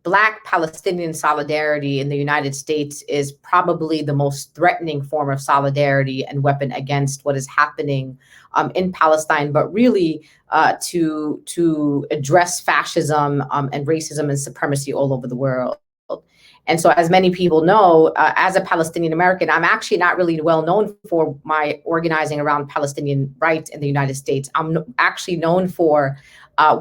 Black Palestinian solidarity in the United States is probably the most threatening form of solidarity and weapon against what is happening in Palestine, but really to address fascism and racism and supremacy all over the world. And so, as many people know, as a Palestinian American, I'm actually not really well known for my organizing around Palestinian rights in the United States. I'm actually known for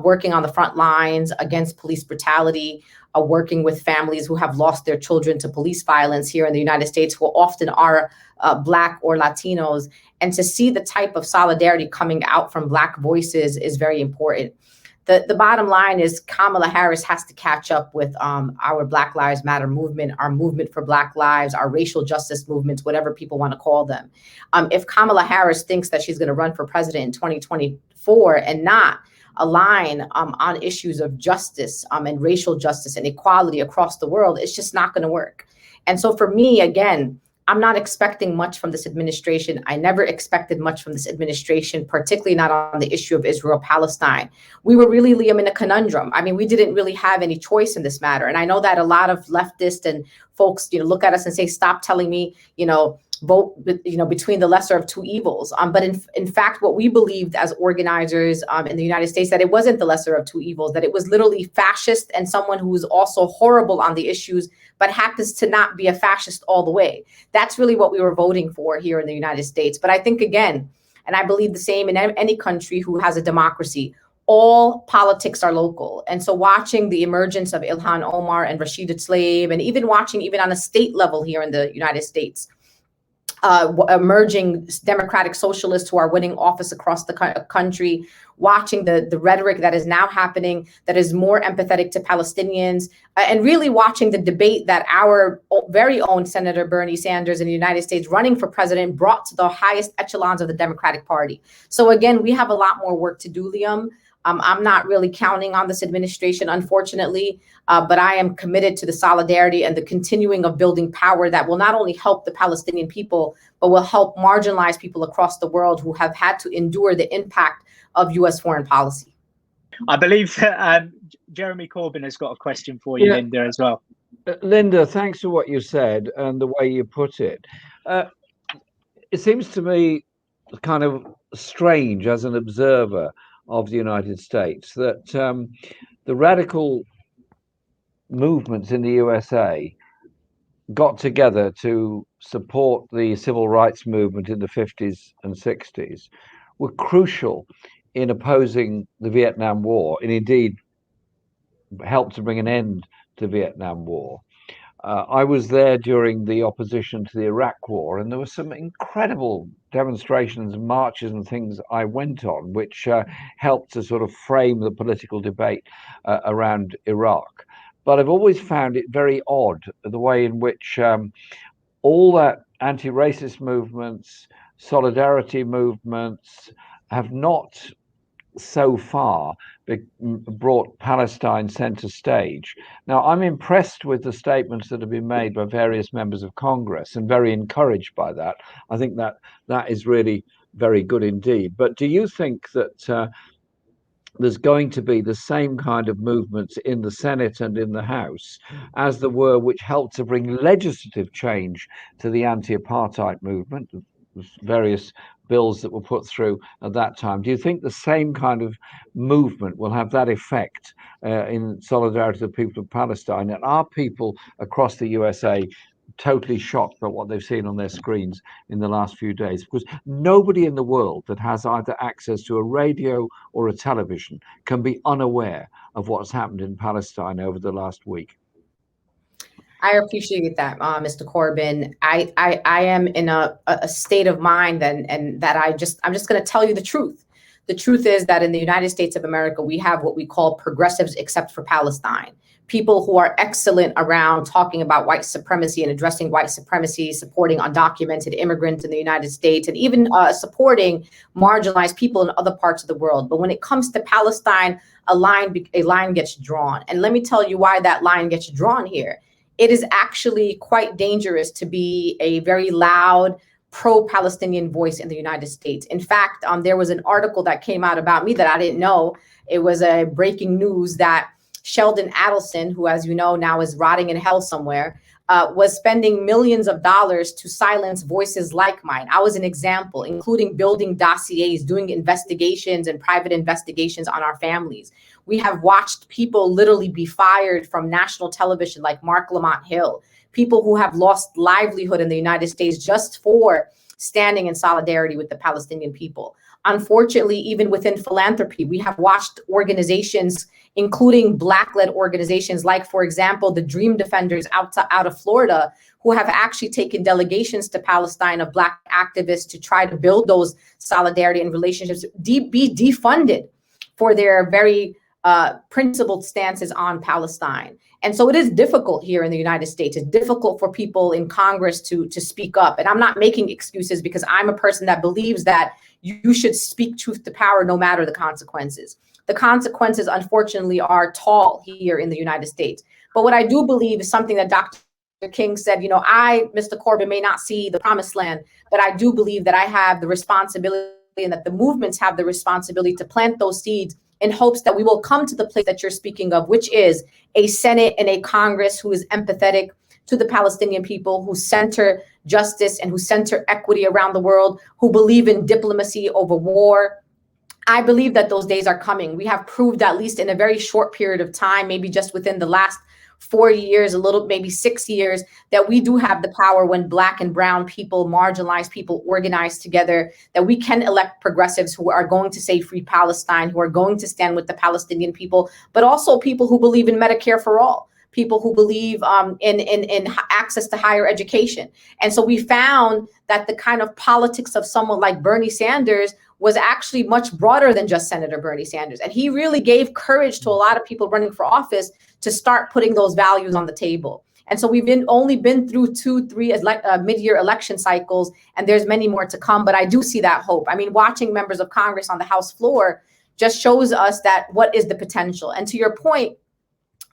working on the front lines against police brutality, working with families who have lost their children to police violence here in the United States, who often are Black or Latinos. And to see the type of solidarity coming out from Black voices is very important. The bottom line is Kamala Harris has to catch up with our Black Lives Matter movement, our movement for Black lives, our racial justice movements, whatever people want to call them. If Kamala Harris thinks that she's going to run for president in 2024 and not align on issues of justice and racial justice and equality across the world, it's just not going to work. And so for me, again, I'm not expecting much from this administration. I never expected much from this administration, particularly not on the issue of Israel-Palestine. We were really, Liam, in a conundrum. I mean, we didn't really have any choice in this matter. And I know that a lot of leftists and folks, look at us and say, stop telling me, vote, between the lesser of two evils. But in fact, what we believed as organizers in the United States, that it wasn't the lesser of two evils, that it was literally fascist and someone who was also horrible on the issues, but happens to not be a fascist all the way. That's really what we were voting for here in the United States. But I think, again, and I believe the same in any country who has a democracy, all politics are local. And so watching the emergence of Ilhan Omar and Rashida Tlaib, and even watching even on a state level here in the United States, emerging democratic socialists who are winning office across the country, watching the rhetoric that is now happening that is more empathetic to Palestinians, and really watching the debate that our very own Senator Bernie Sanders in the United States running for president brought to the highest echelons of the Democratic Party. So again, we have a lot more work to do, Liam. I'm not really counting on this administration, unfortunately, but I am committed to the solidarity and the continuing of building power that will not only help the Palestinian people, but will help marginalized people across the world who have had to endure the impact of U.S. foreign policy. I believe Jeremy Corbyn has got a question for you, Linda, as well. Linda, thanks for what you said and the way you put it. It seems to me kind of strange as an observer of the United States that the radical movements in the USA got together to support the civil rights movement in the 50s and 60s, were crucial in opposing the Vietnam War, and indeed helped to bring an end to the Vietnam War. I was there during the opposition to the Iraq War, and there were some incredible demonstrations, marches and things I went on, which helped to sort of frame the political debate around Iraq. But I've always found it very odd, the way in which all that anti-racist movements, solidarity movements have not so far brought Palestine center stage. Now, I'm impressed with the statements that have been made by various members of Congress and very encouraged by that. I think that is really very good indeed. But do you think that there's going to be the same kind of movements in the Senate and in the House as there were, which helped to bring legislative change to the anti-apartheid movement, various bills that were put through at that time? Do you think the same kind of movement will have that effect in solidarity with the people of Palestine? And are people across the USA totally shocked by what they've seen on their screens in the last few days? Because nobody in the world that has either access to a radio or a television can be unaware of what's happened in Palestine over the last week. I appreciate that, Mr. Corbyn. I am in a state of mind and that I'm just going to tell you the truth. The truth is that in the United States of America, we have what we call progressives except for Palestine. People who are excellent around talking about white supremacy and addressing white supremacy, supporting undocumented immigrants in the United States, and even supporting marginalized people in other parts of the world. But when it comes to Palestine, a line gets drawn. And let me tell you why that line gets drawn here. It is actually quite dangerous to be a very loud pro-Palestinian voice in the United States. In fact, there was an article that came out about me that I didn't know. It was a breaking news that Sheldon Adelson, who, as you know, now is rotting in hell somewhere, was spending millions of dollars to silence voices like mine. I was an example, including building dossiers, doing investigations and private investigations on our families. We have watched people literally be fired from national television, like Mark Lamont Hill, people who have lost livelihood in the United States just for standing in solidarity with the Palestinian people. Unfortunately, even within philanthropy, we have watched organizations, including Black-led organizations like, for example, the Dream Defenders out of Florida, who have actually taken delegations to Palestine of Black activists to try to build those solidarity and relationships, be defunded for their very principled stances on Palestine. And so it is difficult here in the United States. It's difficult for people in Congress to speak up. And I'm not making excuses, because I'm a person that believes that you should speak truth to power no matter the consequences. The consequences, unfortunately, are tall here in the United States. But what I do believe is something that Dr. King said, Mr. Corbin, may not see the promised land, but I do believe that I have the responsibility, and that the movements have the responsibility to plant those seeds in hopes that we will come to the place that you're speaking of, which is a Senate and a Congress who is empathetic to the Palestinian people, who center justice and who center equity around the world, who believe in diplomacy over war. I believe that those days are coming. We have proved, at least in a very short period of time, maybe just within the last 4 years, maybe 6 years, that we do have the power when Black and brown people, marginalized people organize together, that we can elect progressives who are going to say free Palestine, who are going to stand with the Palestinian people, but also people who believe in Medicare for all, people who believe in access to higher education. And so we found that the kind of politics of someone like Bernie Sanders was actually much broader than just Senator Bernie Sanders. And he really gave courage to a lot of people running for office to start putting those values on the table. And so we've only been through 2-3 mid-year election cycles, and there's many more to come. But I do see that hope. I mean, watching members of Congress on the House floor just shows us that what is the potential. And to your point,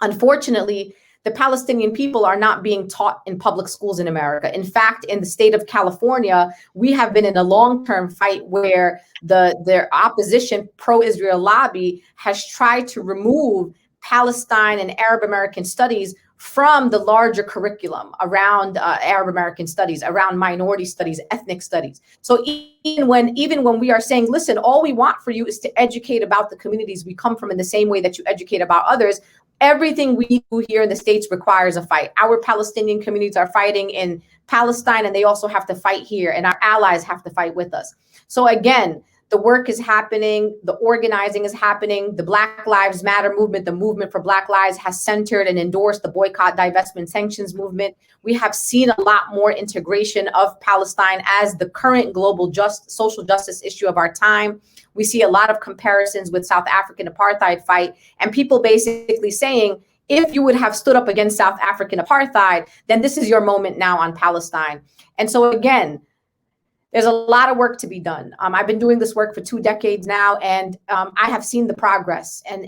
unfortunately, the Palestinian people are not being taught in public schools in America. In fact, in the state of California, we have been in a long-term fight where their opposition pro-Israel lobby has tried to remove Palestine and Arab American studies from the larger curriculum around Arab American studies, around minority studies, ethnic studies. So even when we are saying, listen, all we want for you is to educate about the communities we come from in the same way that you educate about others, everything we do here in the States requires a fight. Our Palestinian communities are fighting in Palestine, and they also have to fight here, and our allies have to fight with us. So again, the work is happening, the organizing is happening, the Black Lives Matter movement, the movement for Black Lives, has centered and endorsed the boycott, divestment, sanctions movement. We have seen a lot more integration of Palestine as the current global social justice issue of our time. We see a lot of comparisons with South African apartheid fight, and people basically saying, if you would have stood up against South African apartheid, then this is your moment now on Palestine. And so again, there's a lot of work to be done. I've been doing this work for 2 decades now, and I have seen the progress. And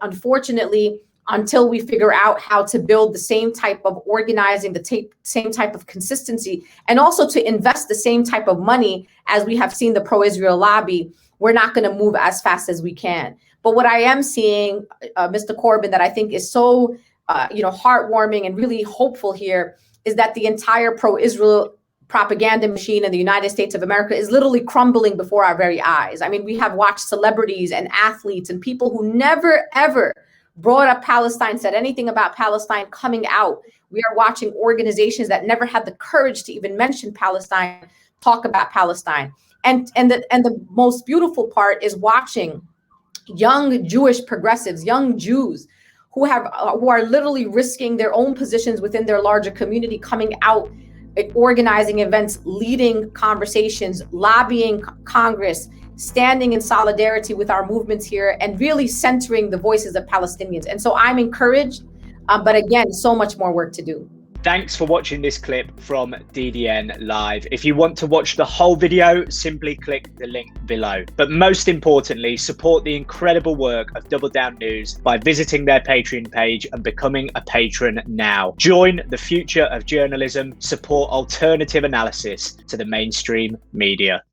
unfortunately, until we figure out how to build the same type of organizing, same type of consistency, and also to invest the same type of money as we have seen the pro-Israel lobby, we're not going to move as fast as we can. But what I am seeing, Mr. Corbin, that I think is so heartwarming and really hopeful here is that the entire pro-Israel propaganda machine in the United States of America is literally crumbling before our very eyes. I mean, we have watched celebrities and athletes and people who never, ever brought up Palestine, said anything about Palestine, coming out. We are watching organizations that never had the courage to even mention Palestine, talk about Palestine. And the most beautiful part is watching young Jewish progressives, young Jews who are literally risking their own positions within their larger community, coming out, organizing events, leading conversations, lobbying Congress, standing in solidarity with our movements here, and really centering the voices of Palestinians. And so I'm encouraged, but again, so much more work to do. Thanks for watching this clip from DDN Live. If you want to watch the whole video, simply click the link below. But most importantly, support the incredible work of Double Down News by visiting their Patreon page and becoming a patron now. Join the future of journalism, support alternative analysis to the mainstream media.